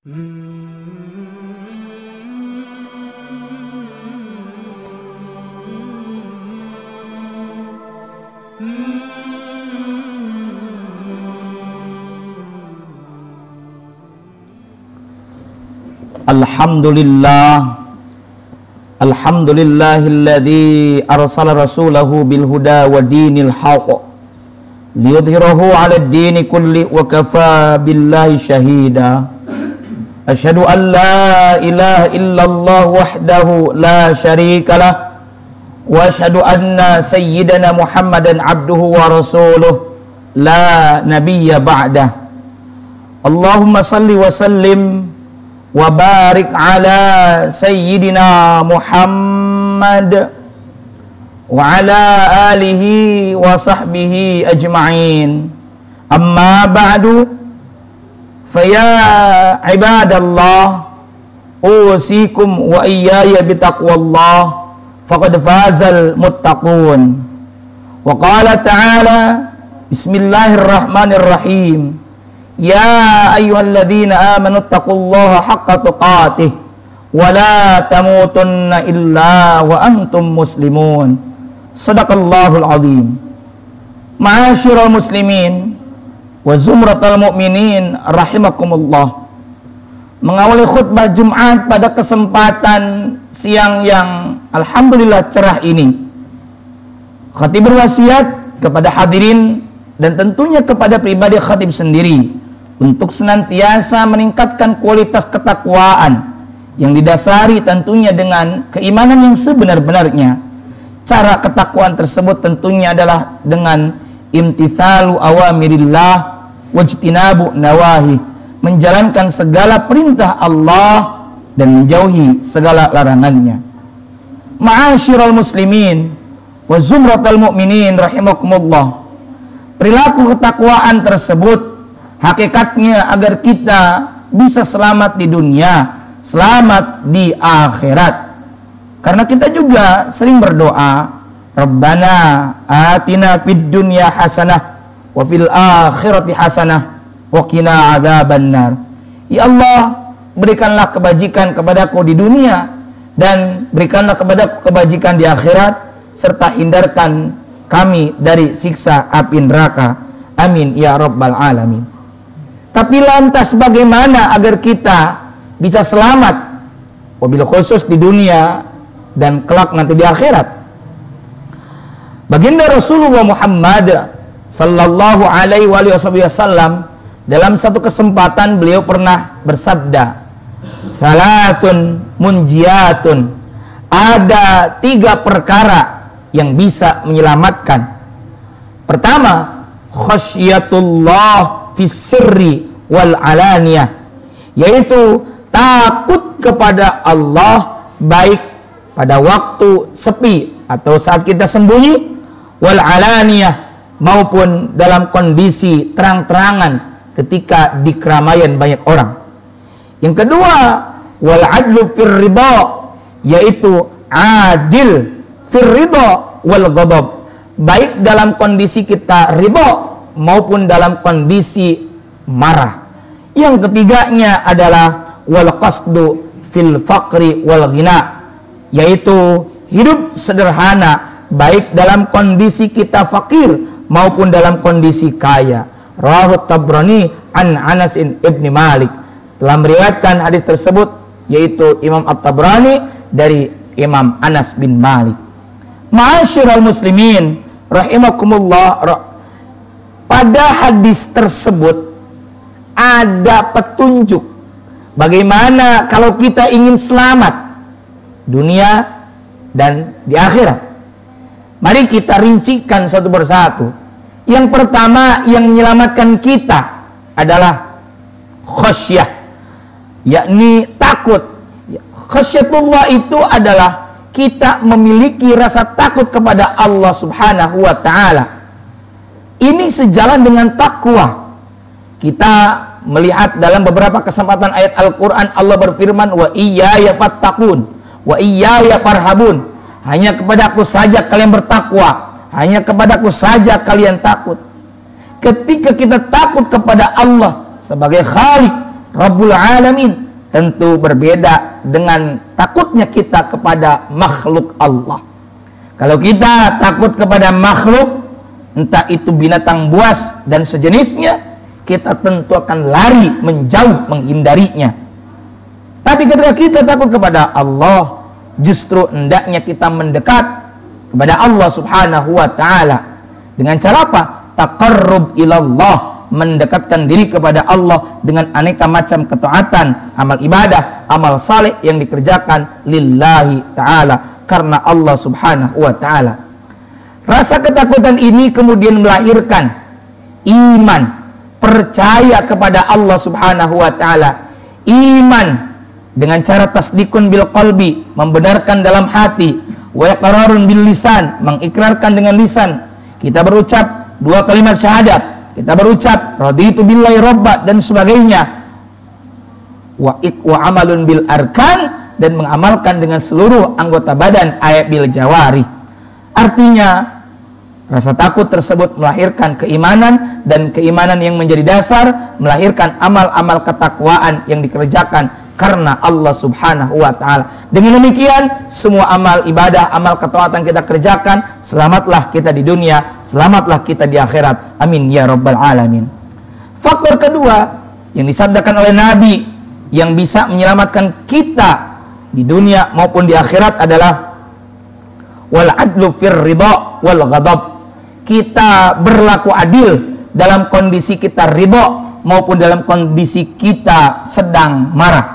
Alhamdulillahilladzi arsala rasulahu bil huda wa dinil haqq liyudhhirahu 'alad dini kulli wa kafa billahi shahida. Asyhadu an la ilaha illallah wahdahu la syarikalah wa asyhadu anna sayyidana Muhammadan abduhu wa rasuluh la nabiyya ba'dah. Allahumma salli wa sallim wa barik ala sayyidina Muhammad wa ala alihi wa sahbihi ajma'in. Amma ba'du, faya ibadallah, usikum wa iyaya bitaqwallah, faqad fazal muttaqun. Wa qala ta'ala, bismillahirrahmanirrahim, ya ayyuhalladzina amanu taqullaha haqqa tuqatih wa la tamutunna illa wa antum muslimun. Sadaqallahul azim. Ma'asyiral muslimin wa zumratal mu'minin rahimakumullah. Mengawali khutbah Jumat pada kesempatan siang yang alhamdulillah cerah ini, khatib berwasiat kepada hadirin dan tentunya kepada pribadi khatib sendiri untuk senantiasa meningkatkan kualitas ketakwaan yang didasari tentunya dengan keimanan yang sebenar-benarnya. Cara ketakwaan tersebut tentunya adalah dengan imtithalu awamirillah wajtinabu nawahi, menjalankan segala perintah Allah dan menjauhi segala larangannya. Ma'asyiral muslimin wa zumratal mu'minin rahimakumullah. Perilaku ketakwaan tersebut hakikatnya agar kita bisa selamat di dunia, selamat di akhirat. Karena kita juga sering berdoa, Rabbana atina fid dunya hasanah wa fil akhirati hasanah wa qina adzabannar. Ya Allah, berikanlah kebajikan kepadaku di dunia dan berikanlah kepadaku kebajikan di akhirat, serta hindarkan kami dari siksa api neraka. Amin ya rabbal alamin. Tapi lantas bagaimana agar kita bisa selamat, wabil khusus di dunia dan kelak nanti di akhirat? Baginda Rasulullah Muhammad sallallahu alaihi wasallam dalam satu kesempatan beliau pernah bersabda, salatun munjiatun, ada 3 perkara yang bisa menyelamatkan. Pertama, khasyatullah fis sirri wal alaniyah, yaitu takut kepada Allah baik pada waktu sepi atau saat kita sembunyi, wal alaniyah, maupun dalam kondisi terang-terangan ketika di keramaian banyak orang. Yang kedua, wal adlu fir ridha, yaitu adil fir ridha wal ghadab, baik dalam kondisi kita ridha maupun dalam kondisi marah. Yang ketiganya adalah wal qasdu fil faqri wal ghina, yaitu hidup sederhana baik dalam kondisi kita fakir maupun dalam kondisi kaya. Rawahu Tabrani an Anas ibni Malik, telah meriwayatkan hadis tersebut yaitu Imam At-Tabrani dari Imam Anas bin Malik. Ma'asyiral muslimin rahimakumullah, pada hadis tersebut ada petunjuk bagaimana kalau kita ingin selamat dunia dan di akhirat. Mari kita rincikan satu persatu. Yang pertama yang menyelamatkan kita adalah khasyah, yakni takut. Khasyatullah itu adalah kita memiliki rasa takut kepada Allah Subhanahu wa taala. Ini sejalan dengan takwa. Kita melihat dalam beberapa kesempatan ayat Al-Qur'an Allah berfirman, wa iyaya fattaqun wa iyaya farhabun, hanya kepadaku saja kalian bertakwa, hanya kepadaku saja kalian takut. Ketika kita takut kepada Allah sebagai Khalik, Rabbul Alamin. Tentu berbeda dengan takutnya kita kepada makhluk Allah. Kalau kita takut kepada makhluk, entah itu binatang buas dan sejenisnya, kita tentu akan lari menjauh menghindarinya. Tapi ketika kita takut kepada Allah, justru hendaknya kita mendekat kepada Allah Subhanahu wa taala. Dengan cara apa? Taqarrub ilallah, mendekatkan diri kepada Allah dengan aneka macam ketaatan, amal ibadah, amal saleh yang dikerjakan lillahi ta'ala, karena Allah Subhanahu wa ta'ala. Rasa ketakutan ini kemudian melahirkan iman, percaya kepada Allah Subhanahu wa ta'ala. Iman dengan cara tasdikun bil qalbi, membenarkan dalam hati, wa iqrarun bil lisan, mengikrarkan dengan lisan. Kita berucap 2 kalimat syahadat, kita berucap raditu billahi robba dan sebagainya, wa amalun bil arkan, dan mengamalkan dengan seluruh anggota badan, ayat bil jawari. Artinya rasa takut tersebut melahirkan keimanan, dan keimanan yang menjadi dasar melahirkan amal-amal ketakwaan yang dikerjakan karena Allah Subhanahu wa ta'ala. Dengan demikian, semua amal ibadah, amal ketaatan kita kerjakan, selamatlah kita di dunia, selamatlah kita di akhirat. Amin ya rabbal alamin. Faktor kedua yang disabdakan oleh Nabi yang bisa menyelamatkan kita di dunia maupun di akhirat adalah wal adlu fir ridha wal ghadab. Kita berlaku adil dalam kondisi kita ridha maupun dalam kondisi kita sedang marah.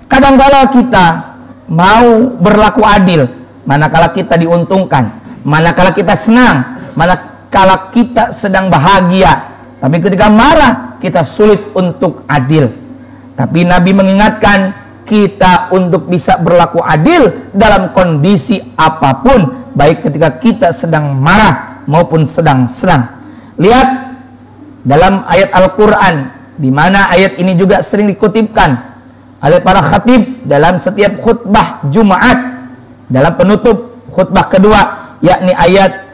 Kadangkala kita mau berlaku adil manakala kita diuntungkan, manakala kita senang, manakala kita sedang bahagia. Tapi ketika marah, kita sulit untuk adil. Tapi Nabi mengingatkan kita untuk bisa berlaku adil dalam kondisi apapun, baik ketika kita sedang marah maupun sedang senang. Lihat dalam ayat Al-Quran, di mana ayat ini juga sering dikutipkan oleh para khatib dalam setiap khutbah Jumat, dalam penutup khutbah kedua, yakni ayat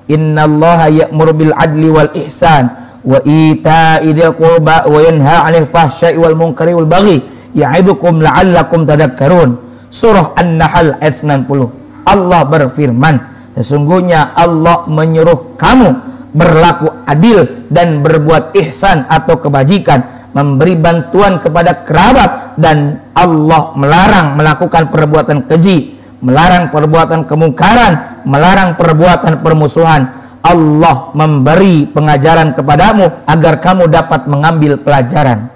innallaha ya'muru bil adli wal ihsan wa ita'i dzil qurba wa yanha 'anil fahsya'i wal munkari wal baghi ya'idukum la'allakum tadhakkarun. Surah An-Nahl ayat 90. Allah berfirman, sesungguhnya Allah menyuruh kamu berlaku adil dan berbuat ihsan atau kebajikan, memberi bantuan kepada kerabat, dan Allah melarang melakukan perbuatan keji, melarang perbuatan kemungkaran, melarang perbuatan permusuhan. Allah memberi pengajaran kepadamu agar kamu dapat mengambil pelajaran.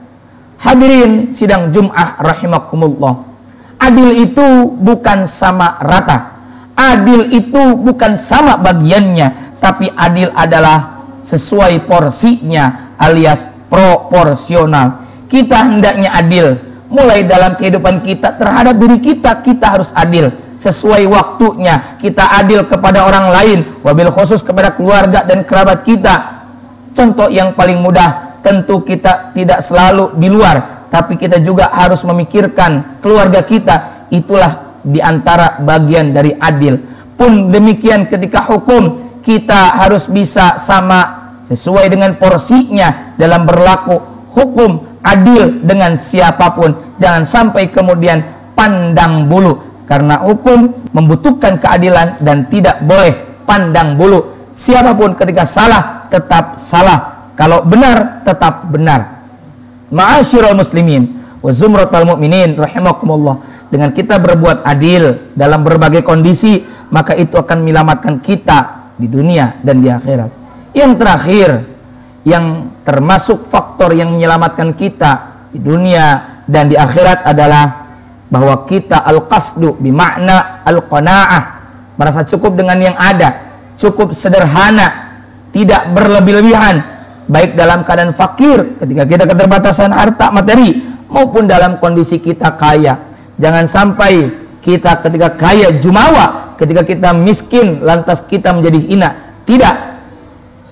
Hadirin sidang Jum'ah rahimakumullah, adil itu bukan sama rata, adil itu bukan sama bagiannya, tapi adil adalah sesuai porsinya alias proporsional. Kita hendaknya adil mulai dalam kehidupan kita terhadap diri kita, kita harus adil sesuai waktunya. Kita adil kepada orang lain, wabil khusus kepada keluarga dan kerabat kita. Contoh yang paling mudah, tentu kita tidak selalu di luar, tapi kita juga harus memikirkan keluarga kita. Itulah diantara bagian dari adil. Pun demikian ketika hukum, kita harus bisa sama sesuai dengan porsinya dalam berlaku hukum, adil dengan siapapun. Jangan sampai kemudian pandang bulu, karena hukum membutuhkan keadilan dan tidak boleh pandang bulu. Siapapun ketika salah tetap salah, kalau benar tetap benar. Ma'asyiral muslimin wa zumratal mu'minin rahimakumullah, dengan kita berbuat adil dalam berbagai kondisi, maka itu akan menyelamatkan kita di dunia dan di akhirat. Yang terakhir, yang termasuk faktor yang menyelamatkan kita di dunia dan di akhirat adalah bahwa kita al-qasdu bimakna al-qanaah, merasa cukup dengan yang ada, cukup sederhana, tidak berlebih-lebihan, baik dalam keadaan fakir ketika kita keterbatasan harta materi maupun dalam kondisi kita kaya. Jangan sampai kita ketika kaya jumawa, ketika kita miskin lantas kita menjadi hina. Tidak.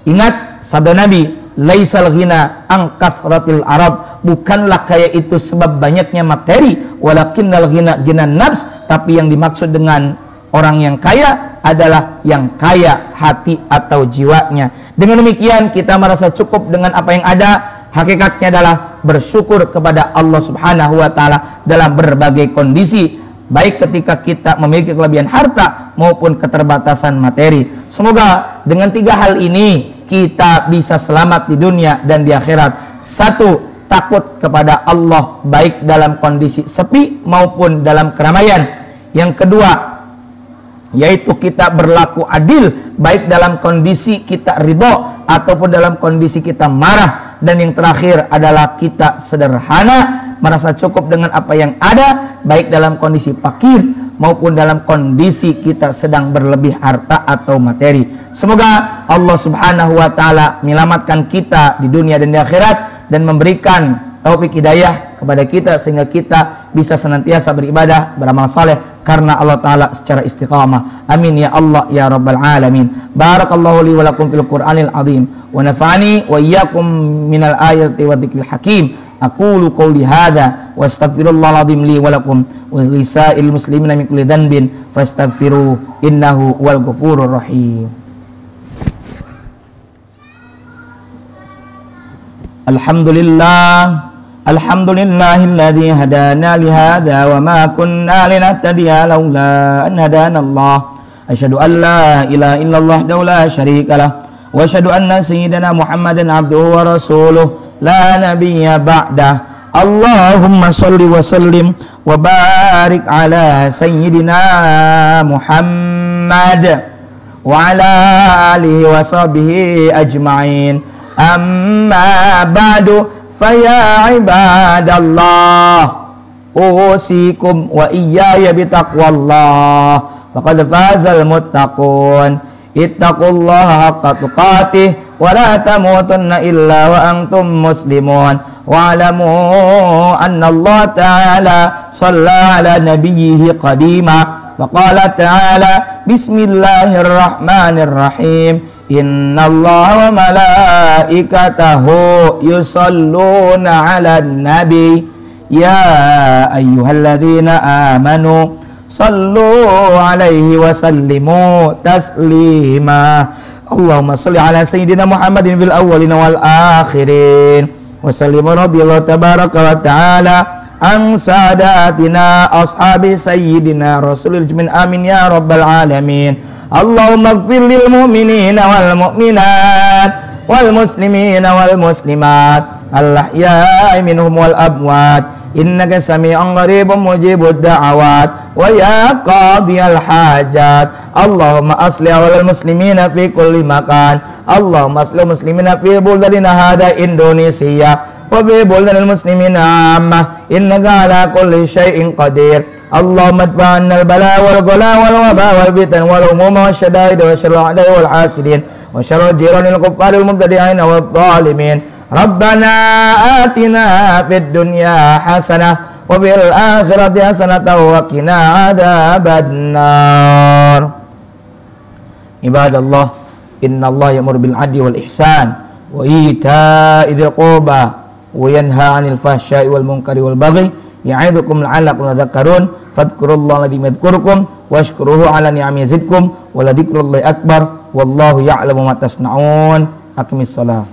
Ingat sabda Nabi, laisal ghina an kathratil arab, bukanlah kaya itu sebab banyaknya materi, walakinnal ghina ghinan nafs, tapi yang dimaksud dengan orang yang kaya adalah yang kaya hati atau jiwanya. Dengan demikian kita merasa cukup dengan apa yang ada, Hakikatnya adalah bersyukur kepada Allah Subhanahu wa taala dalam berbagai kondisi, baik ketika kita memiliki kelebihan harta maupun keterbatasan materi. Semoga dengan 3 hal ini kita bisa selamat di dunia dan di akhirat. 1. Takut kepada Allah baik dalam kondisi sepi maupun dalam keramaian. Yang kedua, yaitu kita berlaku adil baik dalam kondisi kita ridho ataupun dalam kondisi kita marah. Dan yang terakhir adalah kita sederhana, merasa cukup dengan apa yang ada, baik dalam kondisi fakir maupun dalam kondisi kita sedang berlebih harta atau materi. Semoga Allah Subhanahu wa taala menyelamatkan kita di dunia dan di akhirat dan memberikan taufik hidayah kepada kita sehingga kita bisa senantiasa beribadah, beramal saleh karena Allah taala secara istiqamah. Amin ya Allah ya rabbal alamin. Barakallahu li wa lakum fil Qur'anil azim wa nafa'ani wa iyyakum minal ayati wa dzikril hakim. Aqulu qouli hadza wa astaghfirullahal azim li wa lakum wa lisa'il muslimina min kulli dhanbin fastaghfiruhu innahu huwal ghafurur rahim. Alhamdulillah, alhamdulillahilladzi hadana li hadza wa ma kunna linahtadiya laula an hadanallah. Asyhadu an la ilaha illallah wa la syarika lah wa asyhadu anna sayyidana Muhammadan abduhu wa rasuluh la nabiyya ba'dah. Allahumma shalli wa sallim wa barik ala sayyidina Muhammad wa ala alihi wa sahbihi ajma'in. Amma ba'du faya ibadallah usikum wa iyaya bitaqwallah faqad fazal muttaqun. Ittaqullaha haqqa tuqatih wa la tamutunna illa wa antum muslimun wa alamu anna Allah ta'ala shalla ala nabiyhi qadima wa qala ta'ala bismillahirrahmanirrahim innallaha wa malaikatahu yusalluna 'alan nabi ya ayyuhalladzina amanu sallu 'alaihi wa sallimu taslima. Allahumma shalli 'ala sayyidina Muhammadin fil awwalin wal akhirin wa sallimu radhiyallahu tabaraka wa ta'ala an sadatina ashabi sayyidina rasulil jmin amin ya rabbal alamin. Allahumma ighfir lil mu'minina wal mu'minat wal muslimina wal muslimat al ahya'i minhum wal amwat innaka sami'un qaribun mujibud da'awat wa ya qadiyal hajat. Allahumma aslih awal muslimina fi kulli makan. Allahumma aslih muslimina fi buldadina hadha Indonesia wa fi buldadil muslimina amma innaka ala kulli syai'in qadir. Allahumma adfa'anna al-bala wal ghala wal waba wal fitan wal umuma wa syadaid wa syarrul a'da'i wal hasidin wa syarrul jiranil kuffari wal mubtadi'in wal zalimin. Rabbana atina fid dunya hasanah wa fil akhirati hasanah wa qina adzabannar. Ibadallah, innallaha ya'muru bil 'adli wal ihsan wa ita'i dzil qurba wa yanha 'anil fahsya'i wal munkari wal baghi ya'idzukum la'allakum tadhakkarun. Fadhkurullaha alladzi yadhkurukum washkuruhu 'ala ni'amihi yazidkum wa la dzikrullahi akbar wallahu ya'lamu ma tasna'un. Aqimissalah.